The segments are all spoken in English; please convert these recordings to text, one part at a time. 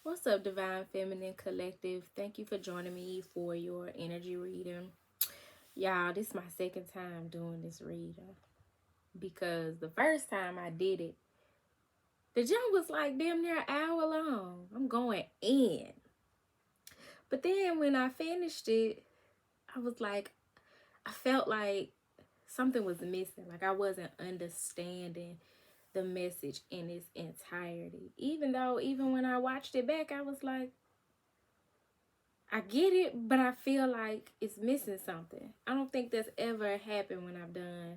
What's up, Divine Feminine Collective? Thank you for joining me for your energy reading. Y'all, this is my second time doing this reading because the first time I did it, the jump was like damn near an hour long. I'm going in. But then when I finished it, I was like, I felt like something was missing. Like I wasn't understanding the message in its entirety. Even when I watched it back, I was like, I get it, but I feel like it's missing something. I don't think that's ever happened when I've done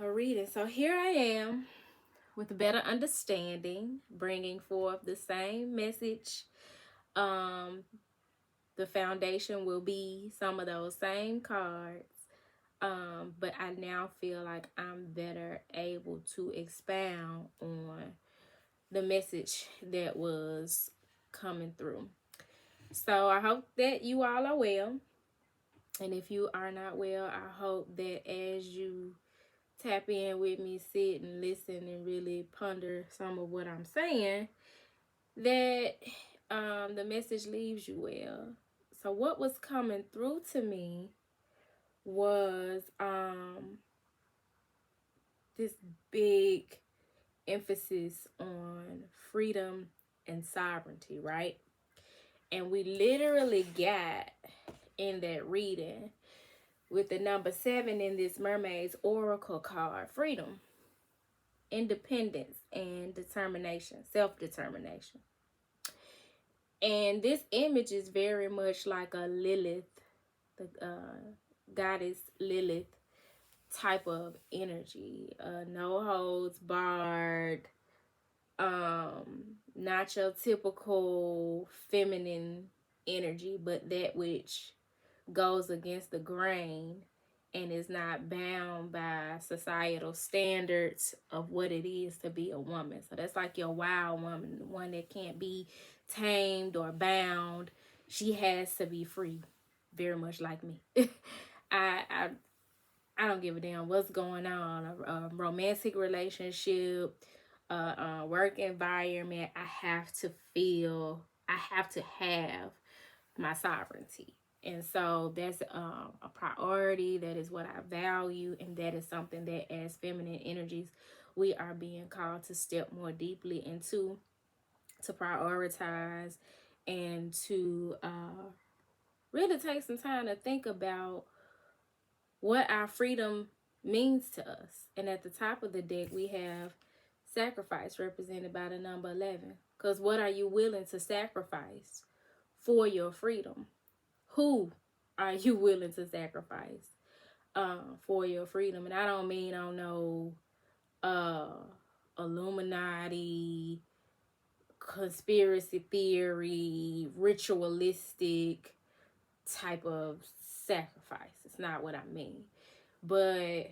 a reading. So here I am with a better understanding, bringing forth the same message. Um, the foundation will be some of those same cards. But I now feel like I'm better able to expound on the message that was coming through. So I hope that you all are well. And if you are not well, I hope that as you tap in with me, sit and listen and really ponder some of what I'm saying, that the message leaves you well. So what was coming through to me was this big emphasis on freedom and sovereignty, right? And we literally got in that reading with the number 7 in this mermaid's oracle card: freedom, independence, and determination, self-determination. And this image is very much like a Lilith, the goddess Lilith type of energy. No holds barred, not your typical feminine energy, but that which goes against the grain and is not bound by societal standards of what it is to be a woman. So that's like your wild woman, the one that can't be tamed or bound. She has to be free, very much like me. I I don't give a damn what's going on. A romantic relationship, work environment. I have to have my sovereignty. And so that's a priority. That is what I value. And that is something that as feminine energies, we are being called to step more deeply into, to prioritize, and to really take some time to think about what our freedom means to us. And at the top of the deck, we have sacrifice, represented by the number 11. Because what are you willing to sacrifice for your freedom? Who are you willing to sacrifice for your freedom? And I don't mean on no Illuminati, conspiracy theory, ritualistic type of sacrifice. It's not what I mean. But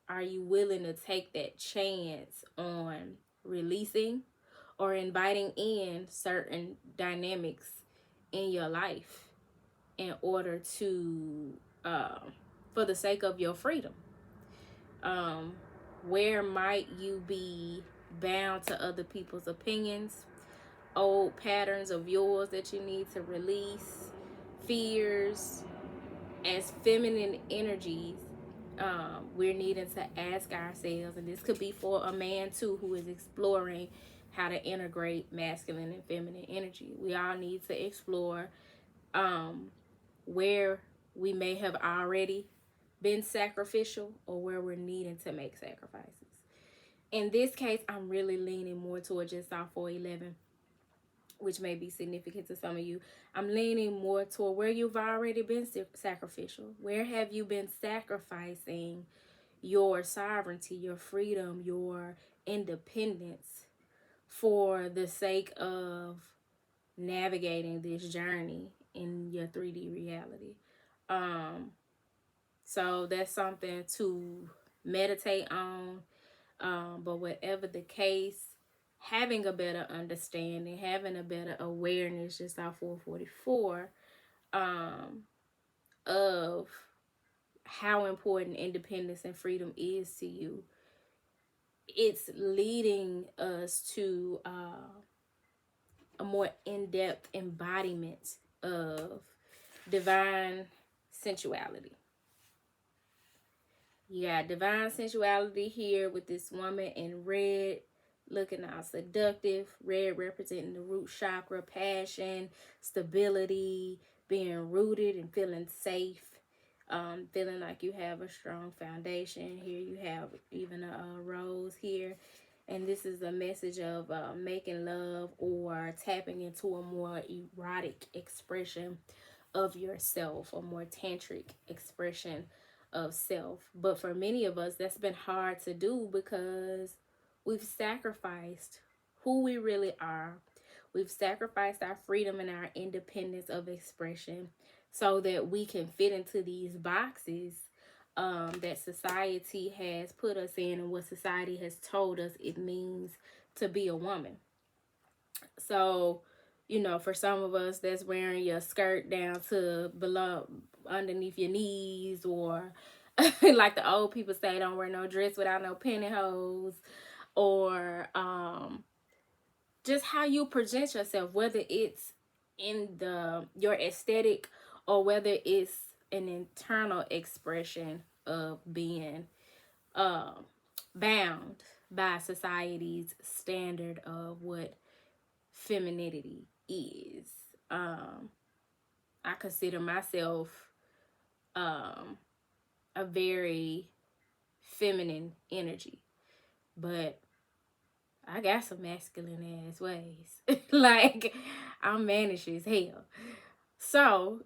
are you willing to take that chance on releasing or inviting in certain dynamics in your life in order to, for the sake of your freedom? Where might you be bound to other people's opinions, old patterns of yours that you need to release, fears? As feminine energies, we're needing to ask ourselves, and this could be for a man too who is exploring how to integrate masculine and feminine energy. We all need to explore where we may have already been sacrificial or where we're needing to make sacrifices. In this case, I'm really leaning more towards just South 411, which may be significant to some of you. I'm leaning more toward where you've already been sacrificial. Where have you been sacrificing your sovereignty, your freedom, your independence for the sake of navigating this journey in your 3D reality? So that's something to meditate on. But whatever the case, having a better understanding, having a better awareness, just our 444, of how important independence and freedom is to you, it's leading us to a more in-depth embodiment of divine sensuality. You got divine sensuality here with this woman in red, looking all seductive. Red representing the root chakra, passion, stability, being rooted and feeling safe. Feeling like you have a strong foundation. Here you have even a rose here. And this is a message of making love or tapping into a more erotic expression of yourself, a more tantric expression of self. But for many of us, that's been hard to do because we've sacrificed who we really are. We've sacrificed our freedom and our independence of expression so that we can fit into these boxes that society has put us in and what society has told us it means to be a woman. So, you know, for some of us, that's wearing your skirt down to below, underneath your knees, or like the old people say, don't wear no dress without no pantyhose, or just how you present yourself, whether it's in your aesthetic or whether it's an internal expression of being bound by society's standard of what femininity is. I consider myself a very feminine energy, but I got some masculine ass ways. Like, I'm mannish as hell. So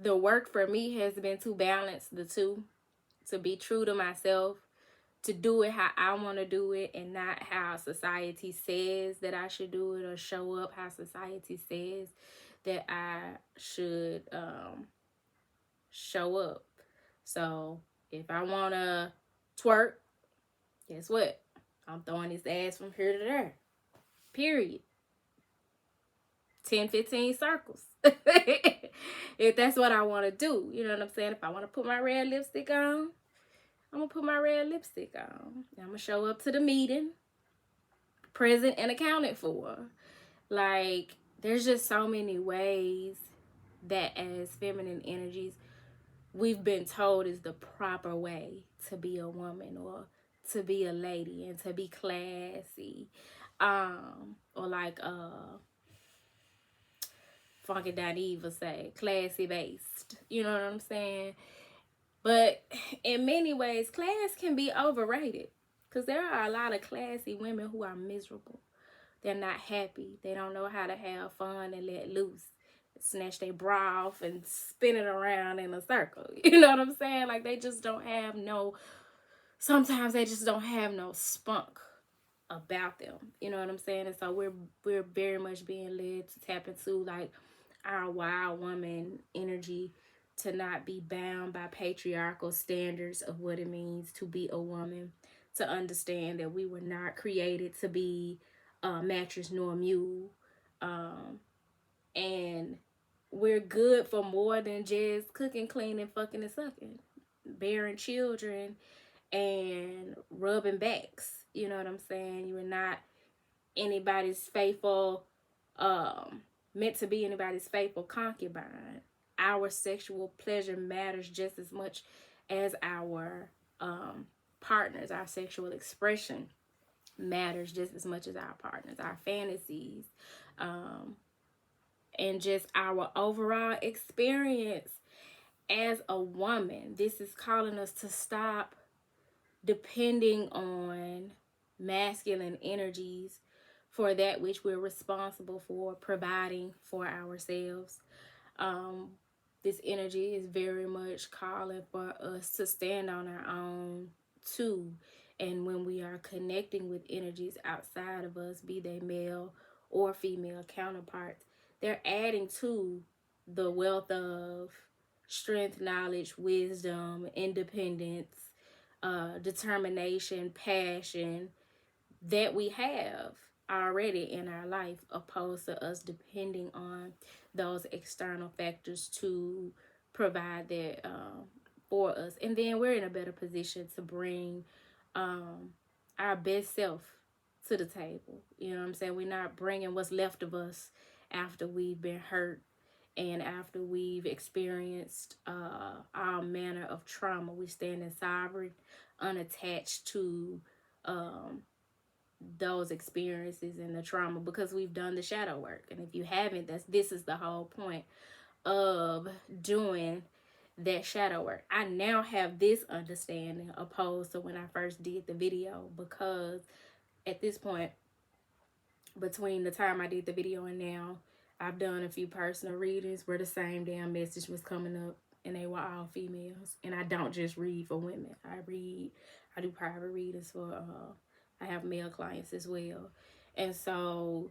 the work for me has been to balance the two, to be true to myself, to do it how I want to do it and not how society says that I should do it, or show up how society says that I should show up. So if I want to twerk, guess what? I'm throwing this ass from here to there. Period. 10, 15 circles. If that's what I want to do. You know what I'm saying? If I want to put my red lipstick on, I'm going to put my red lipstick on. I'm going to show up to the meeting, present and accounted for. Like, there's just so many ways that as feminine energies, we've been told is the proper way to be a woman, or to be a lady, and to be classy. Or like Funky Dineva say, classy based. You know what I'm saying? But in many ways, class can be overrated, because there are a lot of classy women who are miserable. They're not happy. They don't know how to have fun and let loose. Snatch their bra off and spin it around in a circle. You know what I'm saying? Like, they just don't have sometimes they just don't have no spunk about them. You know what I'm saying? And so we're very much being led to tap into like our wild woman energy, to not be bound by patriarchal standards of what it means to be a woman, to understand that we were not created to be mattress nor mule, and we're good for more than just cooking, cleaning, fucking, and sucking, bearing children, and rubbing backs. You know what I'm saying? You are not anybody's faithful, meant to be anybody's faithful concubine. Our sexual pleasure matters just as much as our partners. Our sexual expression matters just as much as our partners, our fantasies, and just our overall experience as a woman. This is calling us to stop depending on masculine energies for that which we're responsible for providing for ourselves. This energy is very much calling for us to stand on our own too. And when we are connecting with energies outside of us, be they male or female counterparts, they're adding to the wealth of strength, knowledge, wisdom, independence, determination, passion that we have already in our life, opposed to us depending on those external factors to provide that for us. And then we're in a better position to bring our best self to the table. You know what I'm saying? We're not bringing what's left of us after we've been hurt and after we've experienced all manner of trauma. We stand in sovereign, unattached to those experiences and the trauma because we've done the shadow work. And if you haven't, this is the whole point of doing that shadow work. I now have this understanding opposed to when I first did the video, because at this point, between the time I did the video and now, I've done a few personal readings where the same damn message was coming up, and they were all females. And I don't just read for women. I do private readings for I have male clients as well. And so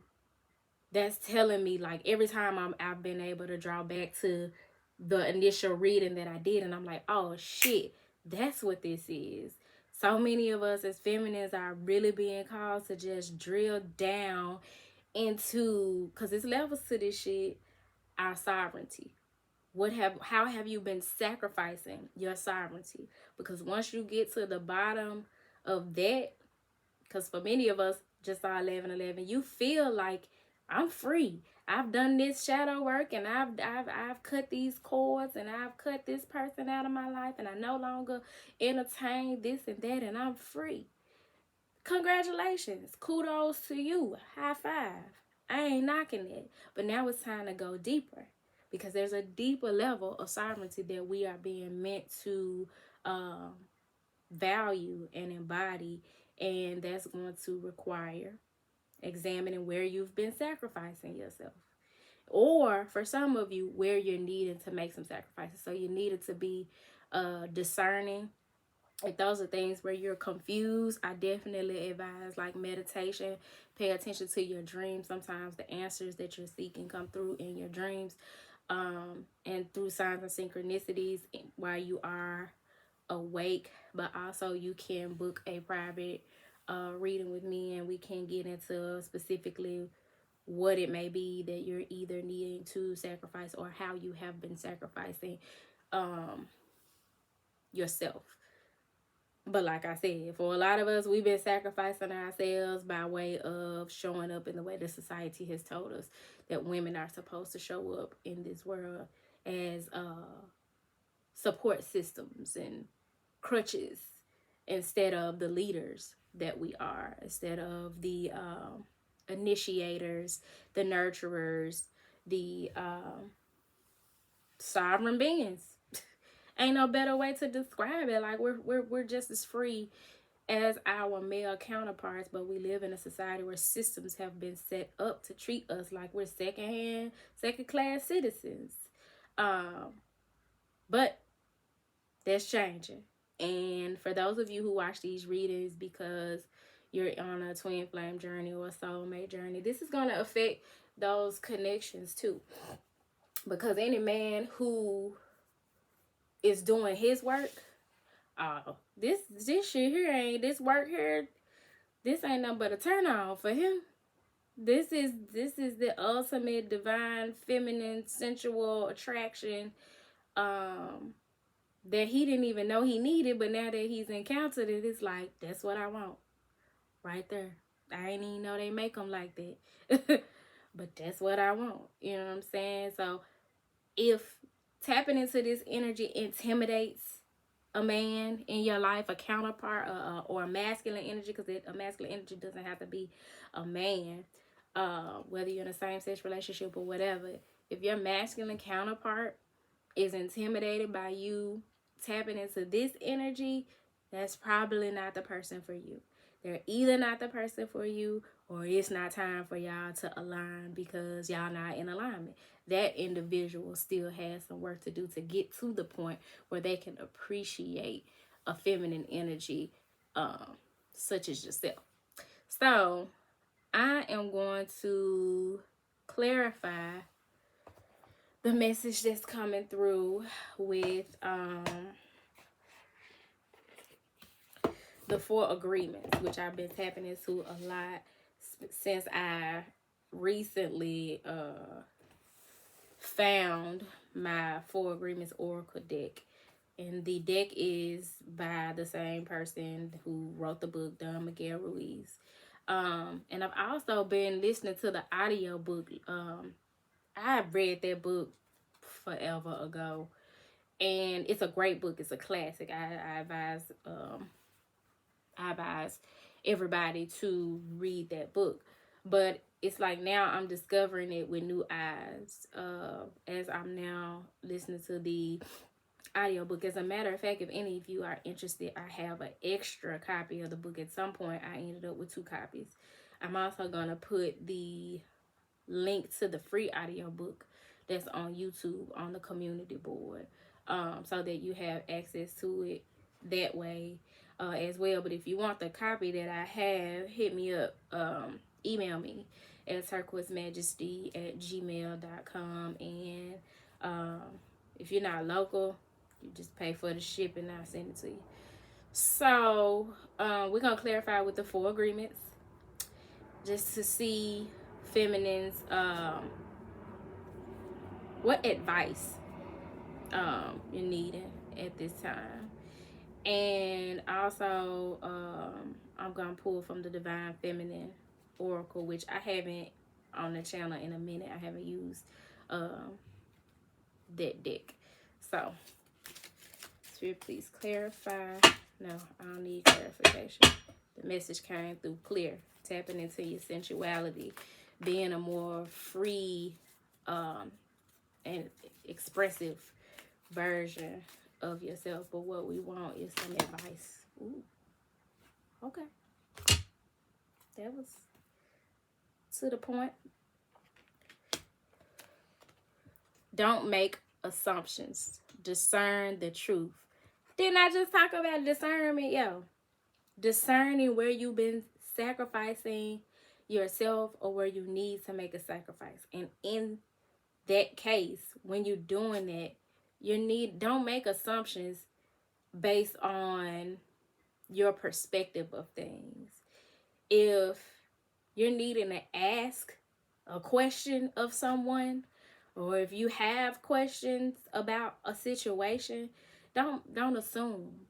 that's telling me, like, every time I've been able to draw back to the initial reading that I did, and I'm like, oh shit, that's what this is. So many of us as feminists are really being called to just drill down into, because it's levels to this shit, our sovereignty. How have you been sacrificing your sovereignty? Because once you get to the bottom of that, because for many of us, just saw 11:11, you feel like, I'm free. I've done this shadow work, and I've cut these cords, and I've cut this person out of my life, and I no longer entertain this and that, and I'm free. Congratulations. Kudos to you. High five. I ain't knocking it. But now it's time to go deeper, because there's a deeper level of sovereignty that we are being meant to value and embody, and that's going to require examining where you've been sacrificing yourself, or for some of you, where you're needing to make some sacrifices. So you needed to be discerning. If those are things where you're confused, I definitely advise like meditation. Pay attention to your dreams. Sometimes the answers that you're seeking come through in your dreams, and through signs and synchronicities while you are awake. But also you can book a private reading with me, and we can get into specifically what it may be that you're either needing to sacrifice, or how you have been sacrificing yourself. But like I said, for a lot of us, we've been sacrificing ourselves by way of showing up in the way that society has told us that women are supposed to show up in this world, as support systems and crutches, instead of the leaders that we are, instead of the initiators, the nurturers, the sovereign beings. Ain't no better way to describe it. Like, we're just as free as our male counterparts, but we live in a society where systems have been set up to treat us like we're second class citizens. But that's changing. And for those of you who watch these readings because you're on a twin flame journey or a soulmate journey, this is going to affect those connections too. Because any man who is doing his work, this shit here ain't, this work here, this ain't nothing but a turn on for him. This is the ultimate divine, feminine, sensual attraction that he didn't even know he needed, but now that he's encountered it, it's like, that's what I want right there. I ain't even know they make them like that. But that's what I want. You know what I'm saying? So if tapping into this energy intimidates a man in your life, a counterpart, or a masculine energy, because a masculine energy doesn't have to be a man, whether you're in a same-sex relationship or whatever. If your masculine counterpart is intimidated by you tapping into this energy, that's probably not the person for you. They're either not the person for you, or it's not time for y'all to align because y'all not in alignment. That individual still has some work to do to get to the point where they can appreciate a feminine energy such as yourself. So I am going to clarify the message that's coming through with the 4 agreements, which I've been tapping into a lot since I recently found my 4 agreements oracle deck. And the deck is by the same person who wrote the book, Don Miguel Ruiz. And I've also been listening to the audio book. I read that book forever ago, and it's a great book. It's a classic. I advise everybody to read that book. But it's like now I'm discovering it with new eyes, as I'm now listening to the audiobook. As a matter of fact, if any of you are interested, I have an extra copy of the book. At some point I ended up with 2 copies. I'm also gonna put the link to the free audiobook that's on YouTube on the community board, so that you have access to it that way as well. But if you want the copy that I have, hit me up, email me at turquoisemajesty@gmail.com. And if you're not local, you just pay for the shipping and I'll send it to you. So we're going to clarify with the 4 agreements just to see feminines, what advice you're needing at this time. And also I'm going to pull from the Divine Feminine Oracle, which I haven't on the channel in a minute. I haven't used that deck. So Spirit, please clarify. No, I don't need clarification. The message came through clear. Tapping into your sensuality, being a more free and expressive version of yourself. But what we want is some advice. Ooh. Okay. That was to the point. Don't make assumptions. Discern the truth. Didn't I just talk about discernment? Yo. Discerning where you've been sacrificing yourself or where you need to make a sacrifice. And in that case, when you're doing that, don't make assumptions based on your perspective of things. If you're needing to ask a question of someone, or if you have questions about a situation, don't assume.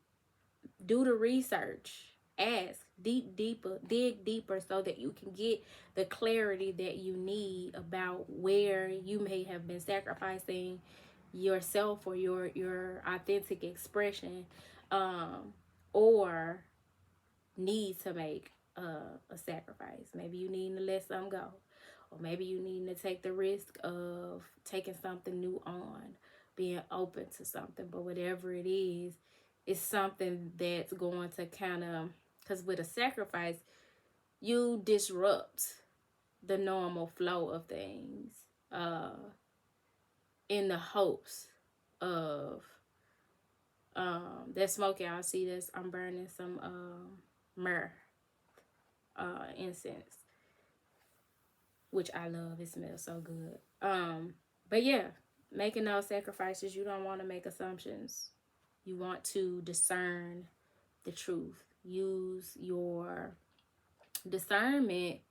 Do the research. Ask. Dig deeper so that you can get the clarity that you need about where you may have been sacrificing yourself or your authentic expression, or need to make a sacrifice. Maybe you need to let some go, or maybe you need to take the risk of taking something new on, being open to something. But whatever it is, it's something that's going to kind of, because with a sacrifice, you disrupt the normal flow of things in the hopes of that smoke. Y'all see this? I'm burning some myrrh incense, which I love. It smells so good. But yeah, making those sacrifices, you don't want to make assumptions. You want to discern the truth. Use your discernment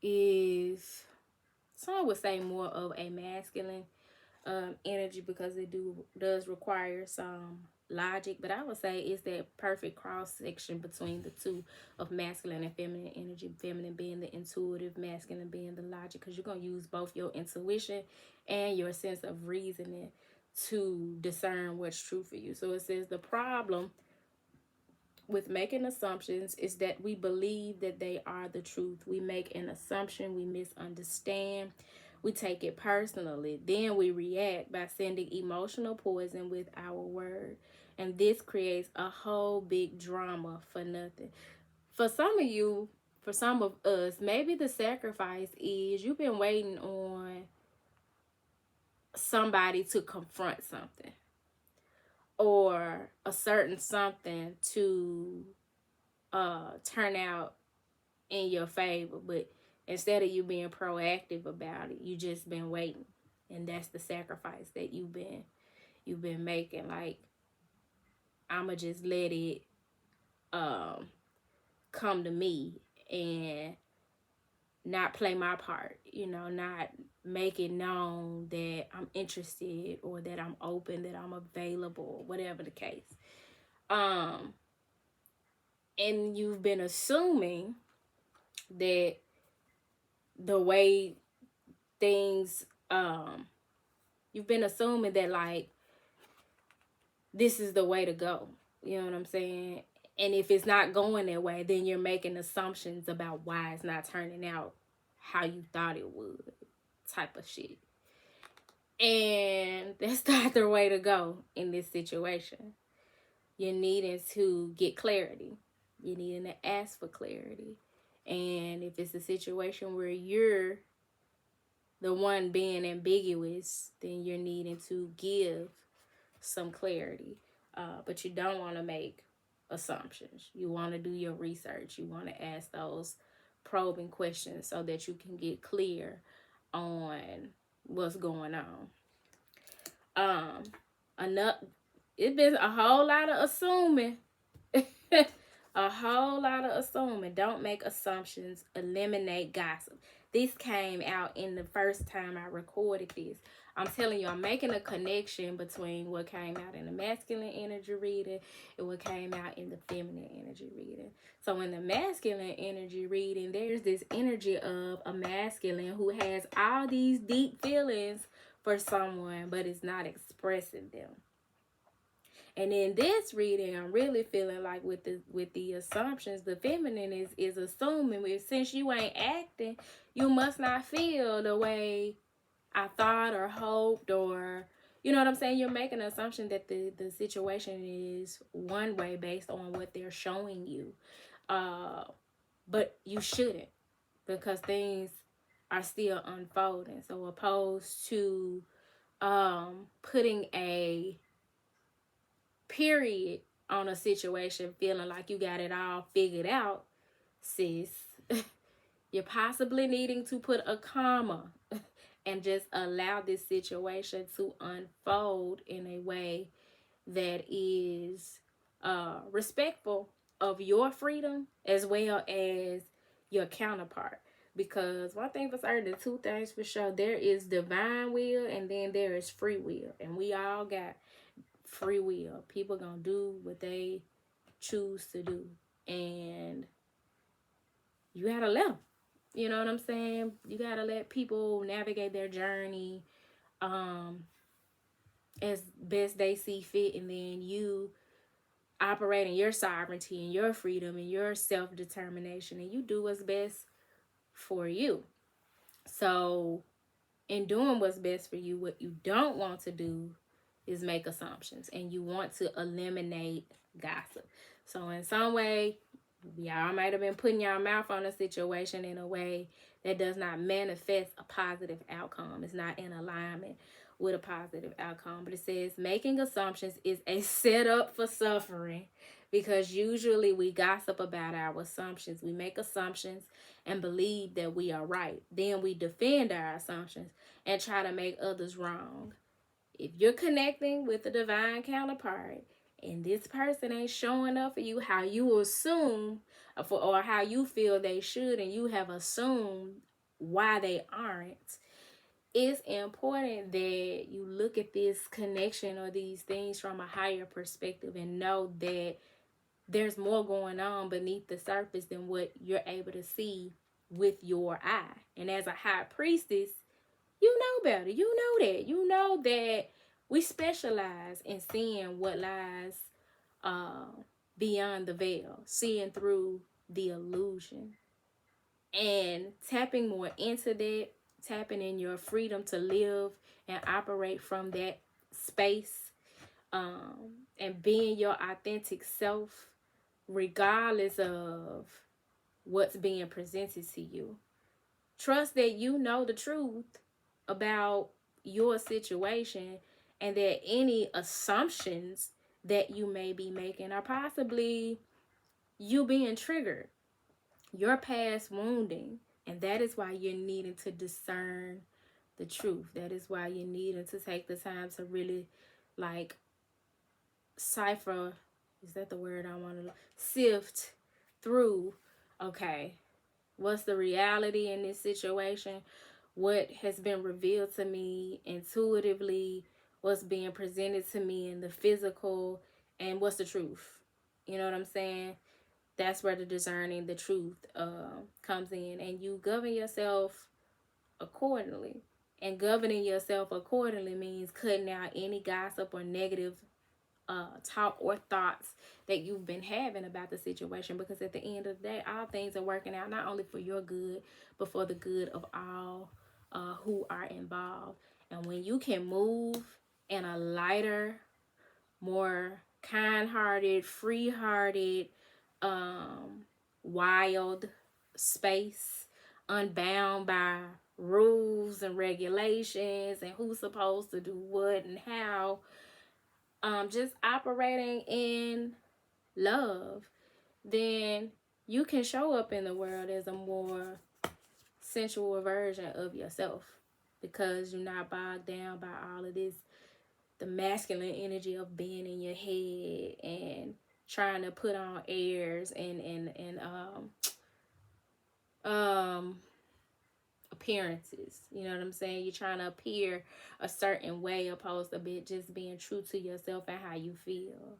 is, some would say, more of a masculine energy, because it does require some logic. But I would say it's that perfect cross section between the two of masculine and feminine energy. Feminine being the intuitive, masculine being the logic, because you're going to use both your intuition and your sense of reasoning to discern what's true for you. So it says the problem with making assumptions is that we believe that they are the truth. We make an assumption, we misunderstand, we take it personally. Then we react by sending emotional poison with our word. And this creates a whole big drama for nothing. For some of you, for some of us, maybe the sacrifice is you've been waiting on somebody to confront something, or a certain something to turn out in your favor. But instead of you being proactive about it, you just been waiting. And that's the sacrifice that you've been making. Like, I'ma just let it come to me and not play my part, not make it known that I'm interested, or that I'm open, that I'm available, whatever the case. And you've been assuming that the way things, you've been assuming that, like, this is the way to go. You know what I'm saying? And if it's not going that way, then you're making assumptions about why it's not turning out how you thought it would, type of shit. And that's not the way to go in this situation. You're needing to get clarity. You're needing to ask for clarity. And if it's a situation where you're the one being ambiguous, then you're needing to give some clarity. But you don't want to make assumptions. You want to do your research. You want to ask those probing questions so that you can get clear on what's going on. It's been a whole lot of assuming. A whole lot of assuming. Don't make assumptions. Eliminate gossip. This came out in the first time I recorded this. I'm telling you, I'm making a connection between what came out in the masculine energy reading and what came out in the feminine energy reading. So in the masculine energy reading, there's this energy of a masculine who has all these deep feelings for someone, but is not expressing them. And in this reading, I'm really feeling like with the assumptions, the feminine is assuming, since you ain't acting, you must not feel the way I thought or hoped, or, you know what I'm saying? You're making an assumption that the situation is one way based on what they're showing you. But you shouldn't, because things are still unfolding. So opposed to putting a period on a situation, feeling like you got it all figured out, sis, you're possibly needing to put a comma and just allow this situation to unfold in a way that is respectful of your freedom as well as your counterpart. Because one thing for certain, two things for sure, there is divine will and then there is free will. And we all got free will. People gonna do what they choose to do. And you gotta let them. You know what I'm saying? You gotta let people navigate their journey as best they see fit, and then you operate in your sovereignty and your freedom and your self-determination, and you do what's best for you. So in doing what's best for you, what you don't want to do is make assumptions, and you want to eliminate gossip. So in some way, y'all might have been putting your mouth on a situation in a way that does not manifest a positive outcome. It's not in alignment with a positive outcome. But it says making assumptions is a setup for suffering, because usually we gossip about our assumptions. We make assumptions and believe that we are right. Then we defend our assumptions and try to make others wrong. If you're connecting with a divine counterpart and this person ain't showing up for you how you assume or how you feel they should, and you have assumed why they aren't, it's important that you look at this connection or these things from a higher perspective and know that there's more going on beneath the surface than what you're able to see with your eye. And as a high priestess, you know better. You know that. You know that we specialize in seeing what lies beyond the veil, seeing through the illusion, and tapping more into that, tapping in your freedom to live and operate from that space, and being your authentic self, regardless of what's being presented to you. Trust that you know the truth about your situation, and that any assumptions that you may be making are possibly you being triggered, your past wounding, and that is why you're needing to discern the truth. That is why you're needing to take the time to really like cipher, is that the word I want to sift through? Okay, what's the reality in this situation? What has been revealed to me intuitively? What's being presented to me in the physical? And what's the truth? You know what I'm saying? That's where the discerning the truth comes in, and you govern yourself accordingly. And governing yourself accordingly means cutting out any gossip or negative talk or thoughts that you've been having about the situation, because at the end of the day, all things are working out not only for your good but for the good of all who are involved. And when you can move in a lighter, more kind-hearted, free-hearted, wild space, unbound by rules and regulations and who's supposed to do what and how, just operating in love, then you can show up in the world as a more sensual version of yourself, because you're not bogged down by all of this, the masculine energy of being in your head and trying to put on airs and appearances. You know what I'm saying? You're trying to appear a certain way opposed to just being true to yourself and how you feel.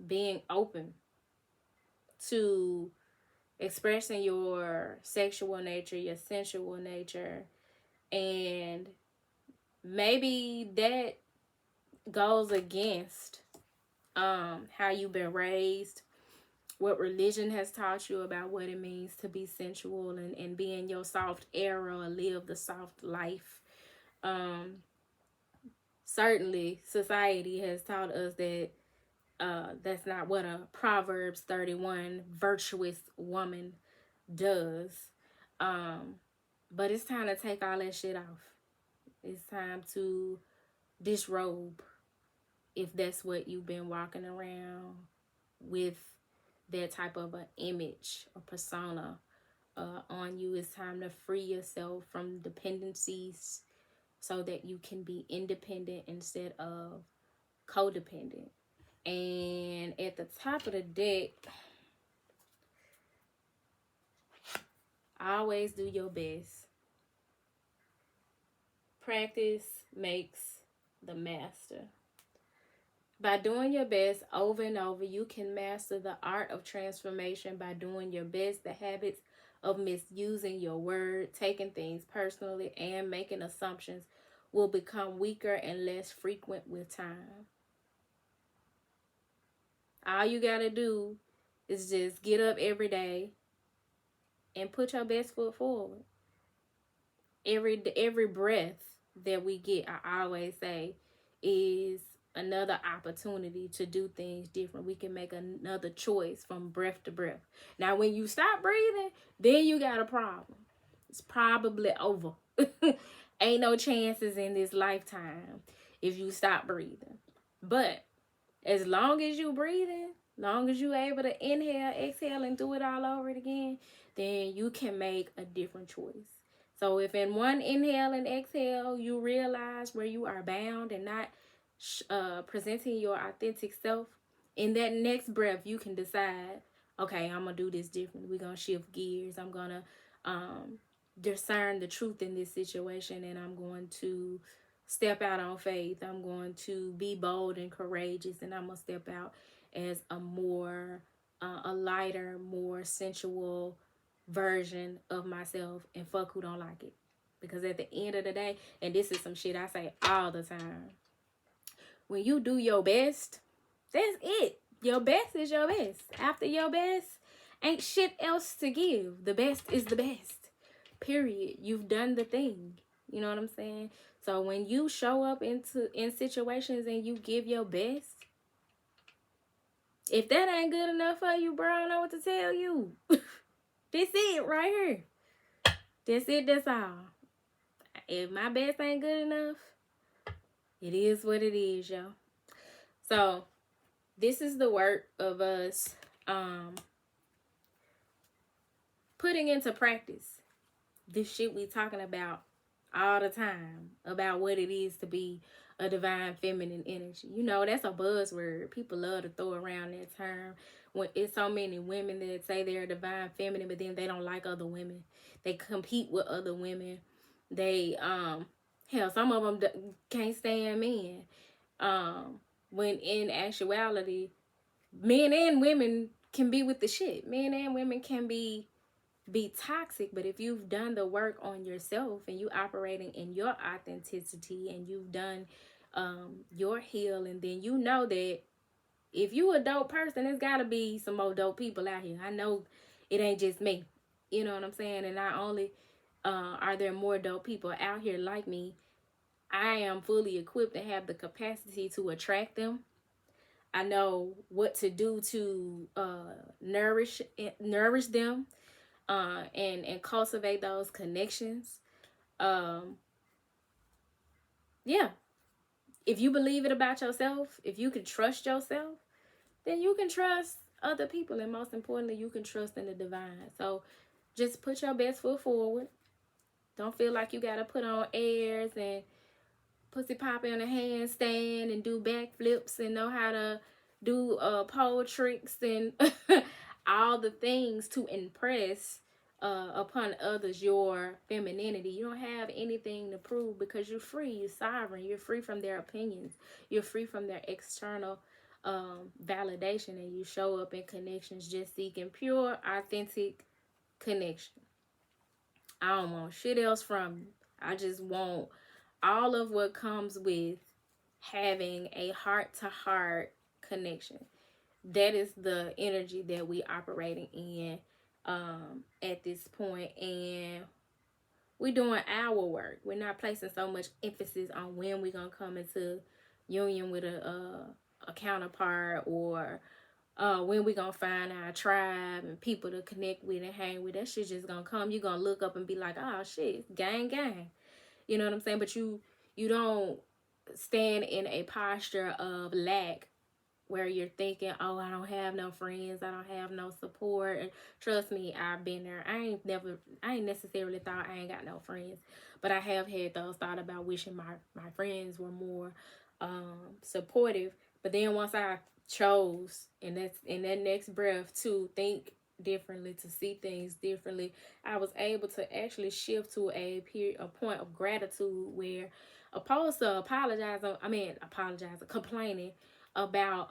Being open to expressing your sexual nature, your sensual nature, and maybe that goes against how you've been raised, what religion has taught you about what it means to be sensual and be in your soft era or live the soft life. Certainly society has taught us that that's not what a Proverbs 31 virtuous woman does. But it's time to take all that shit off. It's time to disrobe, if that's what you've been walking around with, that type of an image or persona on you. It's time to free yourself from dependencies so that you can be independent instead of codependent. And at the top of the deck, always do your best. Practice makes the master. By doing your best over and over, you can master the art of transformation. By doing your best, the habits of misusing your word, taking things personally, and making assumptions will become weaker and less frequent with time. All you gotta do is just get up every day and put your best foot forward. Every breath that we get, I always say, is another opportunity to do things different. We can make another choice from breath to breath. Now, when you stop breathing, then you got a problem. It's probably over. Ain't no chances in this lifetime if you stop breathing. But as long as you breathing, long as you able to inhale, exhale, and do it all over again, then you can make a different choice. So if in one inhale and exhale, you realize where you are bound and not presenting your authentic self, in that next breath, you can decide, okay, I'm going to do this different. We're going to shift gears. I'm going to discern the truth in this situation, and I'm going to step out on faith. I'm going to be bold and courageous, and I'm going to step out as a lighter, more sensual version of myself, and fuck who don't like it. Because at the end of the day, and this is some shit I say all the time, when you do your best, that's it. Your best is your best. After your best, ain't shit else to give. The best is the best. Period. You've done the thing. You know what I'm saying? So when you show up in situations and you give your best, if that ain't good enough for you, bro, I don't know what to tell you. That's it right here. That's it. That's all. If my best ain't good enough, it is what it is, yo. So this is the work of us putting into practice this shit we talking about all the time, about what it is to be a divine feminine energy. You know, that's a buzzword. People love to throw around that term. When it's so many women that say they're divine feminine, but then they don't like other women. They compete with other women. They hell, some of them can't stand men. When in actuality, Men and women can be with the shit. Men and women can be toxic, but if you've done the work on yourself and you operating in your authenticity and you've done your healing, then you know that if you a dope person, there's got to be some more dope people out here. I know it ain't just me. You know what I'm saying? And not only are there more dope people out here like me, I am fully equipped and have the capacity to attract them. I know what to do to nourish them and cultivate those connections. Yeah, if you believe it about yourself, if you can trust yourself, then you can trust other people, and most importantly, you can trust in the divine. So just put your best foot forward. Don't feel like you gotta put on airs and pussy pop in a handstand and do backflips and know how to do pole tricks and all the things to impress upon others your femininity. You don't have anything to prove because you're free, you're sovereign, you're free from their opinions, you're free from their external validation, and you show up in connections just seeking pure, authentic connection. I don't want shit else from you. I just want all of what comes with having a heart-to-heart connection. That is the energy that we operating in at this point, and we're doing our work. We're not placing so much emphasis on when we're gonna come into union with a counterpart, or when we gonna find our tribe and people to connect with and hang with. That shit just gonna come. You gonna look up and be like, oh shit, gang gang. You know what I'm saying? But you don't stand in a posture of lack where you're thinking, oh, I don't have no friends, I don't have no support. And trust me, I've been there. I ain't necessarily thought I ain't got no friends, but I have had those thoughts about wishing my friends were more supportive. But then once I chose, and that's in that next breath, to think differently, to see things differently, I was able to actually shift to a point of gratitude, where opposed to complaining about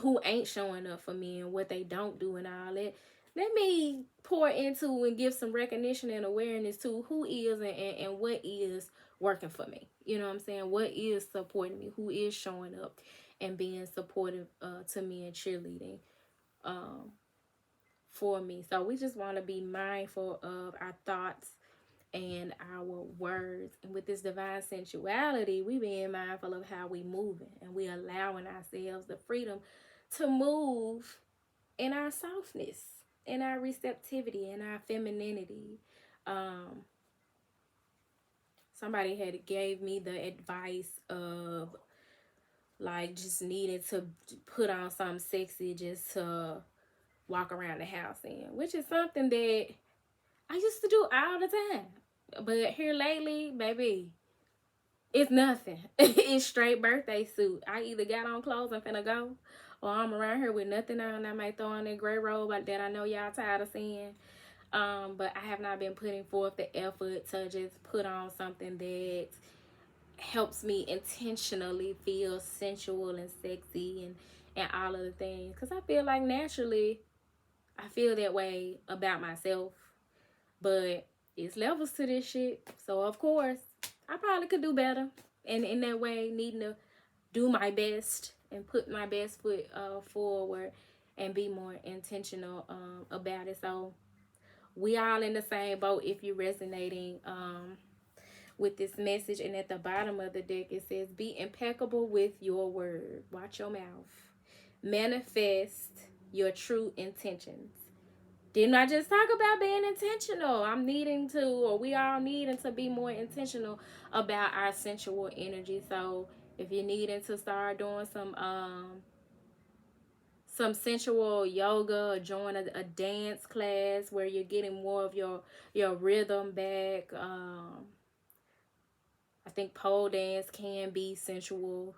who ain't showing up for me and what they don't do and all that, let me pour into and give some recognition and awareness to who is and what is working for me. You know what I'm saying? What is supporting me? Who is showing up and being supportive to me and cheerleading for me. So we just want to be mindful of our thoughts and our words. And with this divine sensuality, we being mindful of how we moving, and we allowing ourselves the freedom to move in our softness, in our receptivity, in our femininity. Somebody had gave me the advice of like just needing to put on something sexy just to walk around the house in, which is something that I used to do all the time. But here lately, baby, it's nothing. It's straight birthday suit. I either got on clothes and finna go, or I'm around here with nothing on. I might throw on that gray robe that I know y'all tired of seeing. But I have not been putting forth the effort to just put on something that helps me intentionally feel sensual and sexy and all of the things. Because I feel like naturally, I feel that way about myself. But it's levels to this shit. So, of course, I probably could do better. And in that way, needing to do my best and put my best foot forward and be more intentional about it. So, we all in the same boat if you're resonating with this message. And at the bottom of the deck, it says, be impeccable with your word. Watch your mouth. Manifest your true intentions. Didn't I just talk about being intentional? I'm needing to, or we all needing to be more intentional about our sensual energy. So if you're needing to start doing some sensual yoga, or join a dance class where you're getting more of your rhythm back. I think pole dance can be sensual.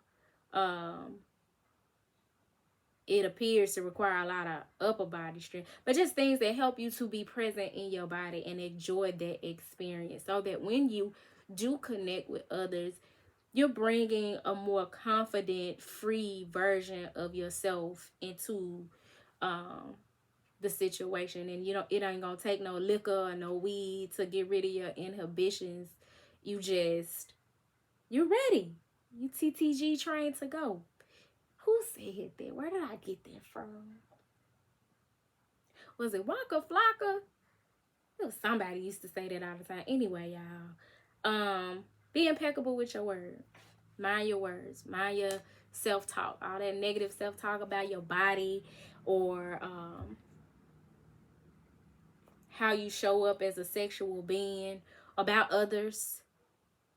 It appears to require a lot of upper body strength, but just things that help you to be present in your body and enjoy that experience, so that when you do connect with others, you're bringing a more confident, free version of yourself into um the situation. And you know, it ain't gonna take no liquor or no weed to get rid of your inhibitions. You're ready. You TTG trained to go. Who said that? Where did I get that from? Was it Waka Flocka? It was somebody used to say that all the time. Anyway, y'all, be impeccable with your words. Mind your words. Mind your self-talk. All that negative self-talk about your body or how you show up as a sexual being, about others.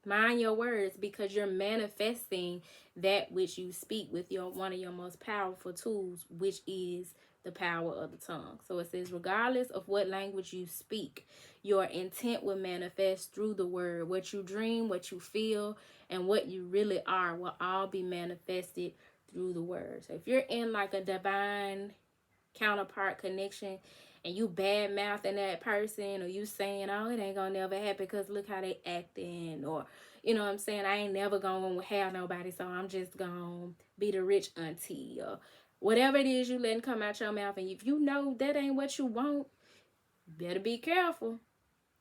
Mind your words, because you're manifesting that which you speak with your one of your most powerful tools, which is the power of the tongue. So it says, regardless of what language you speak, your intent will manifest through the word. What you dream, what you feel, and what you really are will all be manifested through the word. So if you're in like a divine counterpart connection and you bad mouthing that person, or you saying, oh, it ain't gonna never happen because look how they acting, or you know what I'm saying, I ain't never gonna have nobody, so I'm just gonna be the rich auntie, or whatever it is you letting come out your mouth, and if you know that ain't what you want, better be careful.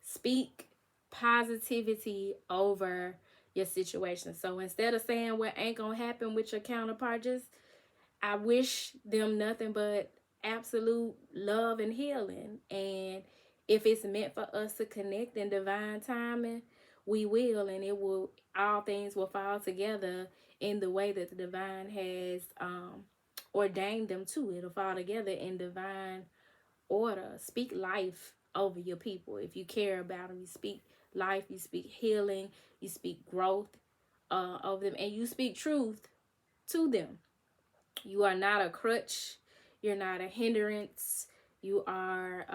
Speak positivity over your situation. So instead of saying what ain't gonna happen with your counterpart, just I wish them nothing but absolute love and healing. And if it's meant for us to connect in divine timing, we will, and it will, all things will fall together in the way that the divine has ordained them to. It'll fall together in divine order. Speak life over your people. If you care about them, you speak life, you speak healing, you speak growth over them, and you speak truth to them. You are not a crutch. You're not a hindrance. You are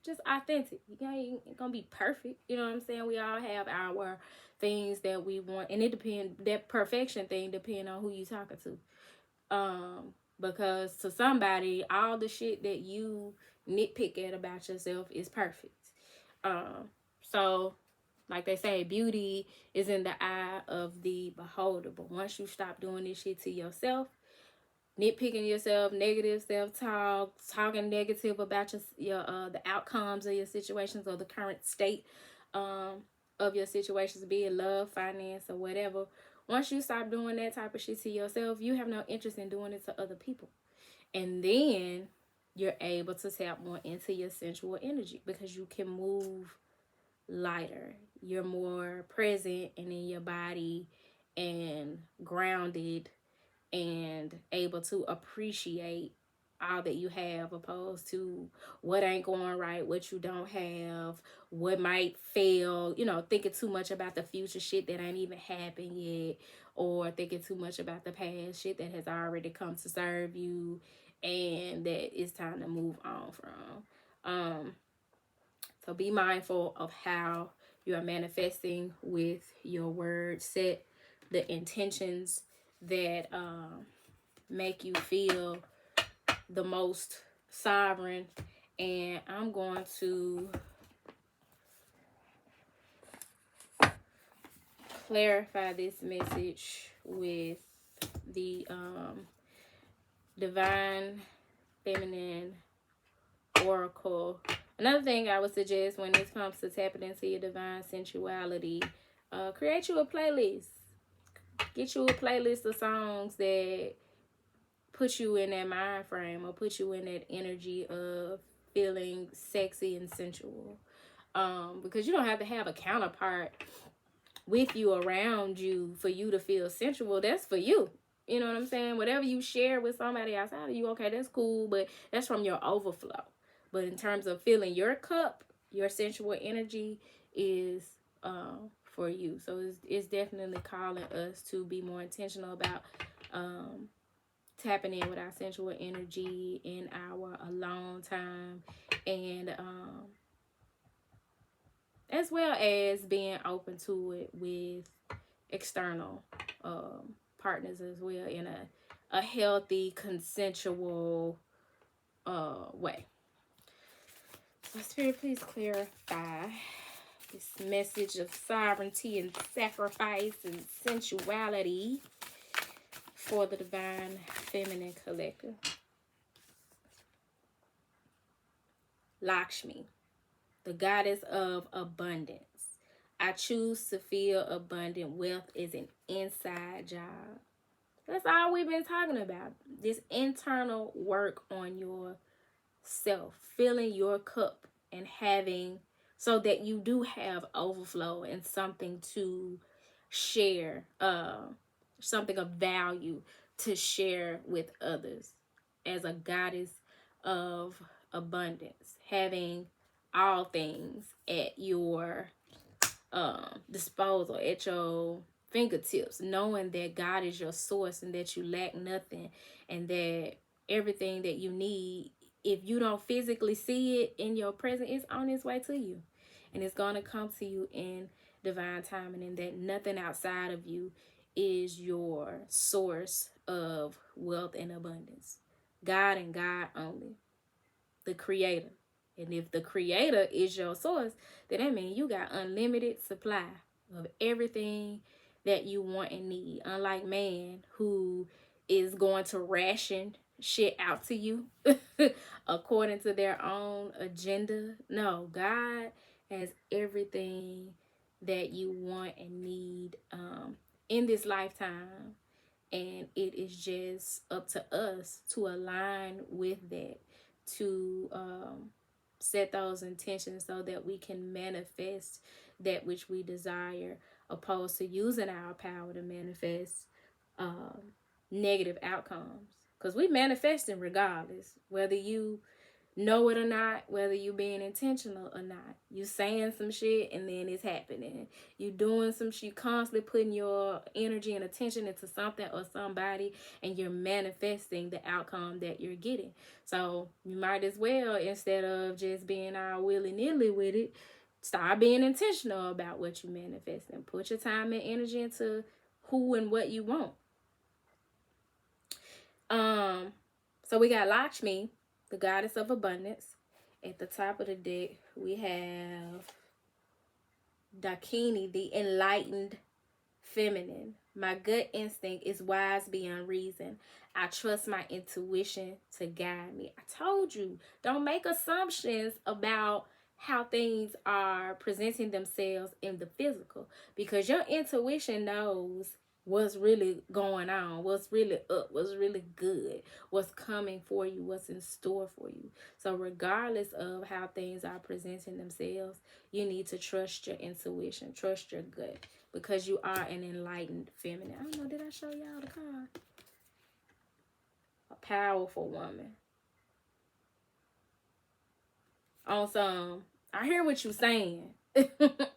just authentic. You ain't gonna be perfect. You know what I'm saying? We all have our things that we want, and it depends. That perfection thing depends on who you talking to. Because to somebody, all the shit that you nitpick at about yourself is perfect. So like they say, beauty is in the eye of the beholder. But once you stop doing this shit to yourself, nitpicking yourself, negative self-talk, talking negative about your the outcomes of your situations or the current state of your situations, be it love, finance, or whatever. Once you stop doing that type of shit to yourself, you have no interest in doing it to other people. And then you're able to tap more into your sensual energy because you can move lighter. You're more present and in your body and grounded and able to appreciate all that you have, opposed to what ain't going right, what you don't have, what might fail, you know, thinking too much about the future shit that ain't even happened yet, or thinking too much about the past shit that has already come to serve you and that it's time to move on from. So be mindful of how you are manifesting with your words. Set the intentions that make you feel the most sovereign. And I'm going to clarify this message with the Divine Feminine Oracle. Another thing I would suggest when it comes to tapping into your divine sensuality, create you a playlist. Get you a playlist of songs that put you in that mind frame or put you in that energy of feeling sexy and sensual. Because you don't have to have a counterpart with you, around you, for you to feel sensual. That's for you. You know what I'm saying? Whatever you share with somebody outside of you, okay, that's cool, but that's from your overflow. But in terms of filling your cup, your sensual energy is for you. So it's definitely calling us to be more intentional about tapping in with our sensual energy in our alone time, and as well as being open to it with external partners as well, in a healthy, consensual way. So Spirit, please clarify This message of sovereignty and sacrifice and sensuality for the divine feminine collective. Lakshmi, the goddess of abundance. I choose to feel abundant. Wealth is an inside job. That's all we've been talking about. This internal work on yourself, filling your cup and having, so that you do have overflow and something to share, something of value to share with others as a goddess of abundance, having all things at your disposal, at your fingertips, knowing that God is your source and that you lack nothing, and that everything that you need, if you don't physically see it in your present, it's on its way to you, and it's going to come to you in divine timing, and that nothing outside of you is your source of wealth and abundance. God and God only, the creator. And if the creator is your source, then that means you got unlimited supply of everything that you want and need. Unlike man, who is going to ration shit out to you according to their own agenda. No, God has everything that you want and need in this lifetime. And it is just up to us to align with that, to set those intentions so that we can manifest that which we desire, opposed to using our power to manifest negative outcomes. Because we manifesting regardless, whether you know it or not, whether you being intentional or not. You saying some shit and then it's happening. You doing some shit, constantly putting your energy and attention into something or somebody, and you're manifesting the outcome that you're getting. So you might as well, instead of just being all willy-nilly with it, start being intentional about what you manifest and put your time and energy into who and what you want. So we got Lakshmi, the goddess of abundance. At the top of the deck, we have Dakini, the enlightened feminine. My gut instinct is wise beyond reason. I trust my intuition to guide me. I told you, don't make assumptions about how things are presenting themselves in the physical, because your intuition knows what's really going on, what's really up, what's really good, what's coming for you, what's in store for you. So regardless of how things are presenting themselves, you need to trust your intuition, trust your gut, because you are an enlightened feminine. I don't know, did I show y'all the card? A powerful woman. On some, I hear what you're saying. But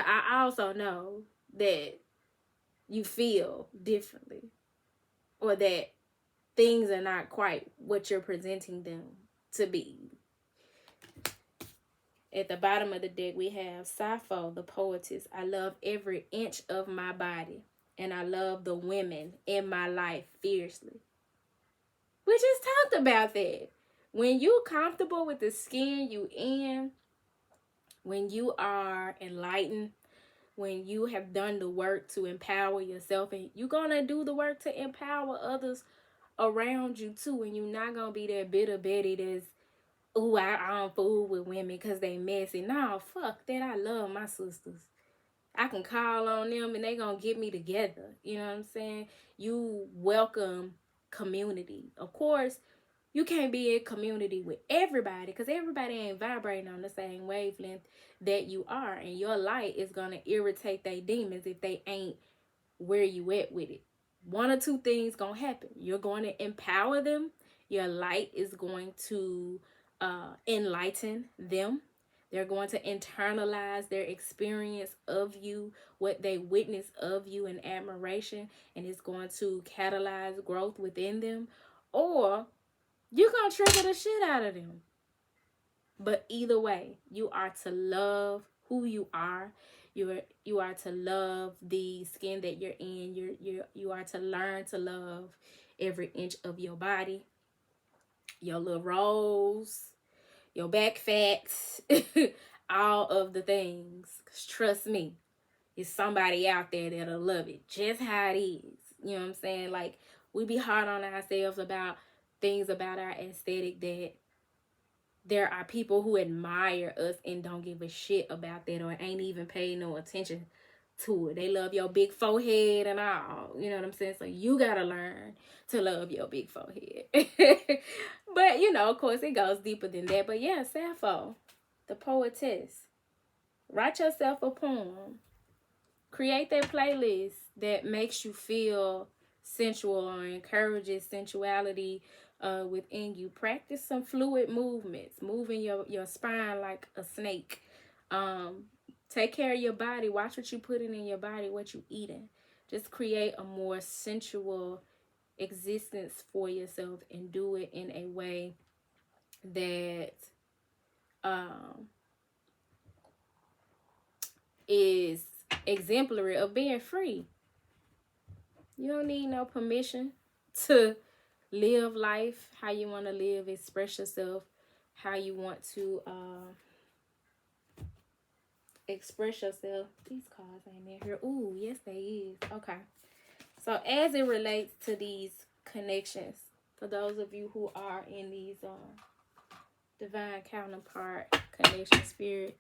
I also know that you feel differently, or that things are not quite what you're presenting them to be. At the bottom of the deck, we have Sappho, the poetess. I love every inch of my body, and I love the women in my life fiercely. We just talked about that. When you comfortable with the skin you in, when you are enlightened, when you have done the work to empower yourself, and you're gonna do the work to empower others around you too, and you're not gonna be that bitter Betty that's, ooh, I don't fool with women because they messy. No, fuck that. I love my sisters. I can call on them and they gonna get me together. You know what I'm saying? You welcome community. Of course, you can't be in community with everybody, because everybody ain't vibrating on the same wavelength that you are. And your light is going to irritate their demons if they ain't where you at with it. One or two things going to happen. You're going to empower them. Your light is going to enlighten them. They're going to internalize their experience of you, what they witness of you in admiration, and it's going to catalyze growth within them. Or you're going to trigger the shit out of them. But either way, you are to love who you are. You are to love the skin that you're in. You are to learn to love every inch of your body, your little rolls, your back fats, all of the things. 'Cause trust me, it's somebody out there that'll love it just how it is. You know what I'm saying? Like, we be hard on ourselves about things about our aesthetic that there are people who admire us and don't give a shit about that or ain't even paying no attention to it. They love your big forehead and all. You know what I'm saying? So you gotta learn to love your big forehead. But, you know, of course, it goes deeper than that. But yeah, Sappho, the poetess. Write yourself a poem. Create that playlist that makes you feel sensual or encourages sensuality within you. Practice some fluid movements, moving your spine like a snake. Take care of your body. Watch what you putting in your body, what you eating. Just create a more sensual existence for yourself and do it in a way that is exemplary of being free. You don't need no permission to live life how you want to live, express yourself how you want to express yourself. These cards ain't in here. Ooh, yes they is. Okay. So as it relates to these connections, for those of you who are in these divine counterpart connection spirit,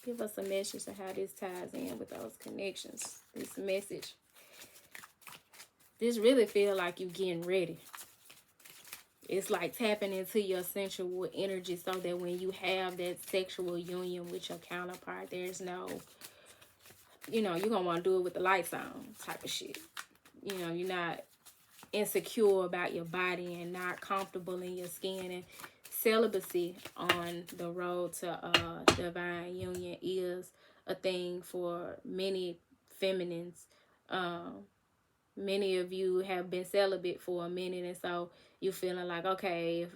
give us a message of how this ties in with those connections. This message. This really feel like you getting ready. It's like tapping into your sensual energy so that when you have that sexual union with your counterpart, there's no, you know, you're going to want to do it with the lights on type of shit. You know, you're not insecure about your body and not comfortable in your skin. And celibacy on the road to divine union is a thing for many feminines. Many of you have been celibate for a minute, and so you're feeling like, okay,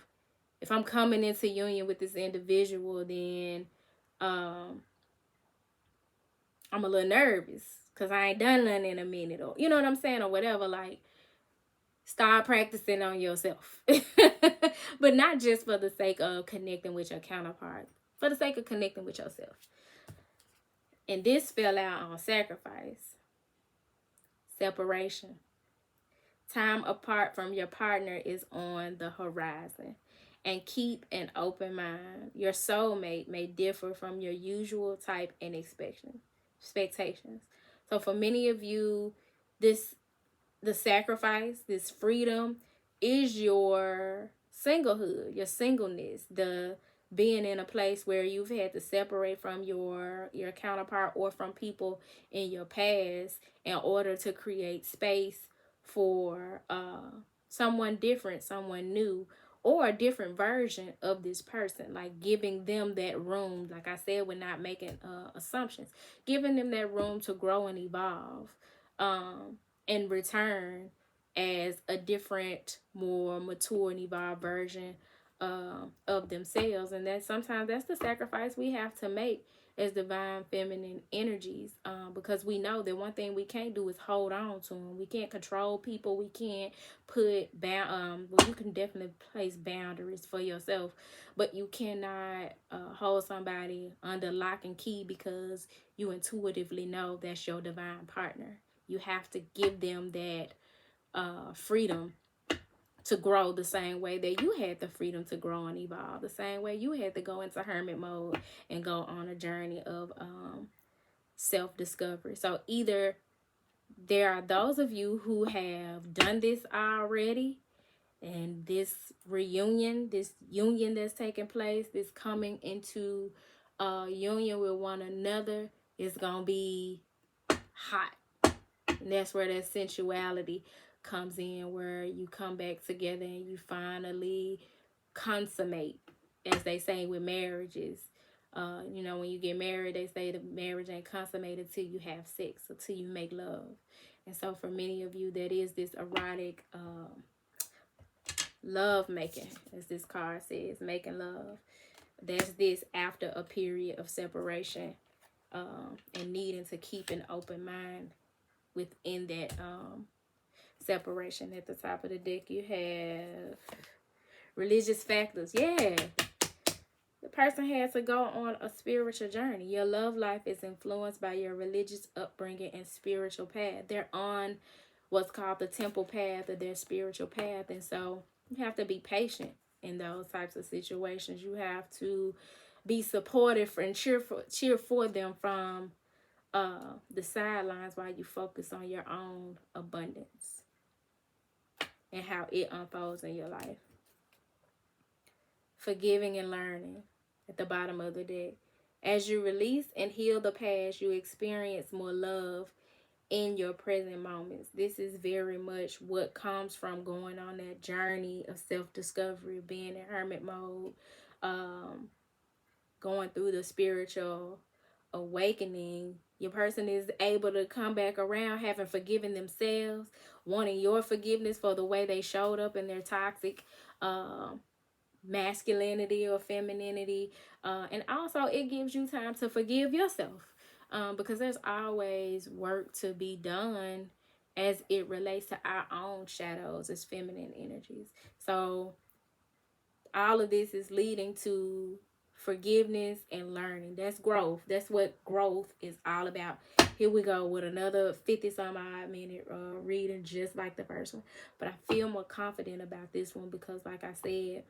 if I'm coming into union with this individual, then I'm a little nervous because I ain't done nothing in a minute, or you know what I'm saying, or whatever. Like, start practicing on yourself. But not just for the sake of connecting with your counterpart, for the sake of connecting with yourself. And this fell out on sacrifice, separation. Time apart from your partner is on the horizon. And keep an open mind. Your soulmate may differ from your usual type and expectations. So for many of you, the sacrifice, this freedom is your singlehood, your singleness, the being in a place where you've had to separate from your counterpart or from people in your past in order to create space for someone different, someone new, or a different version of this person. Like giving them that room, like I said, we're not making assumptions, giving them that room to grow and evolve in return as a different, more mature and evolved version of themselves. And that sometimes that's the sacrifice we have to make as divine feminine energies, because we know that one thing we can't do is hold on to them. We can't control people. We can't put well, you can definitely place boundaries for yourself, but you cannot hold somebody under lock and key because you intuitively know that's your divine partner. You have to give them that freedom to grow the same way that you had the freedom to grow and evolve, the same way you had to go into hermit mode and go on a journey of self-discovery. So either there are those of you who have done this already, and this reunion, this union that's taking place, this coming into union with one another is going to be hot. And that's where that sensuality comes in, where you come back together and you finally consummate, as they say with marriages. You know, when you get married, they say the marriage ain't consummated till you have sex, or till you make love. And so for many of you, that is this erotic love making, as this card says, making love. That's this after a period of separation and needing to keep an open mind within that separation. At the top of the deck, you have religious factors. Yeah, the person had to go on a spiritual journey. Your love life is influenced by your religious upbringing and spiritual path. They're on what's called the temple path of their spiritual path. And so you have to be patient in those types of situations. You have to be supportive and cheer for them from the sidelines while you focus on your own abundance and how it unfolds in your life. Forgiving and learning at the bottom of the deck. As you release and heal the past, you experience more love in your present moments. This is very much what comes from going on that journey of self-discovery, being in hermit mode, going through the spiritual awakening. Your person is able to come back around having forgiven themselves, wanting your forgiveness for the way they showed up in their toxic masculinity or femininity, and also it gives you time to forgive yourself, because there's always work to be done as it relates to our own shadows as feminine energies. So all of this is leading to forgiveness and learning. That's growth. That's what growth is all about. Here we go with another 50 some odd minute reading, just like the first one, but I feel more confident about this one because, like I said,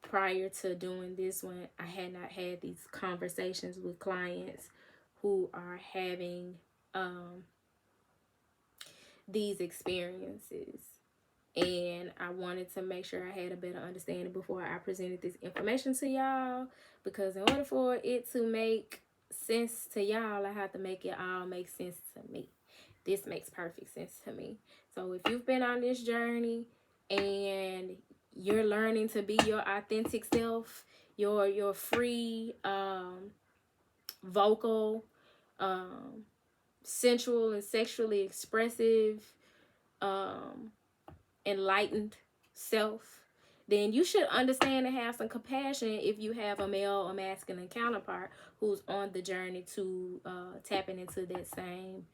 prior to doing this one, I had not had these conversations with clients who are having these experiences. And I wanted to make sure I had a better understanding before I presented this information to y'all. Because in order for it to make sense to y'all, I have to make it all make sense to me. This makes perfect sense to me. So if you've been on this journey and you're learning to be your authentic self, your free, vocal, sensual and sexually expressive, enlightened self, then you should understand and have some compassion if you have a male or masculine counterpart who's on the journey to tapping into that same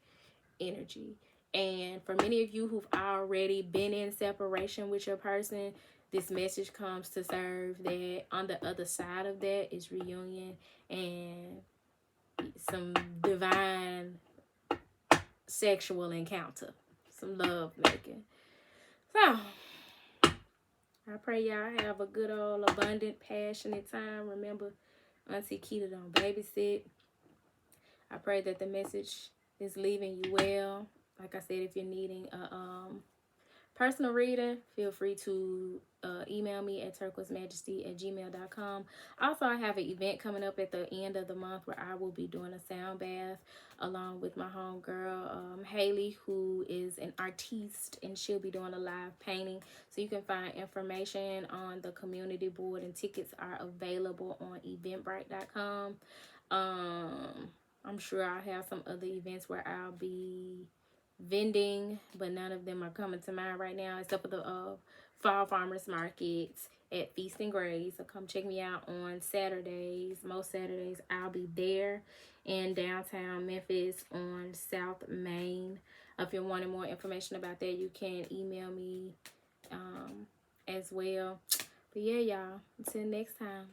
energy. And for many of you who've already been in separation with your person, this message comes to serve that on the other side of that is reunion and some divine sexual encounter, some love making. So I pray y'all have a good old abundant passionate time. Remember, Auntie Keita don't babysit. I pray that the message is leaving you well. Like I said, if you're needing a personal reading, feel free to email me at turquoisemajesty@gmail.com. Also, I have an event coming up at the end of the month where I will be doing a sound bath along with my homegirl, Haley, who is an artiste, and she'll be doing a live painting. So you can find information on the community board, and tickets are available on eventbrite.com. I'm sure I'll have some other events where I'll be vending, but none of them are coming to mind right now except for the fall farmers markets at Feast and Grace. So come check me out on Saturdays. Most Saturdays I'll be there in downtown Memphis on South Main. If you're wanting more information about that, you can email me as well. But yeah, y'all, until next time.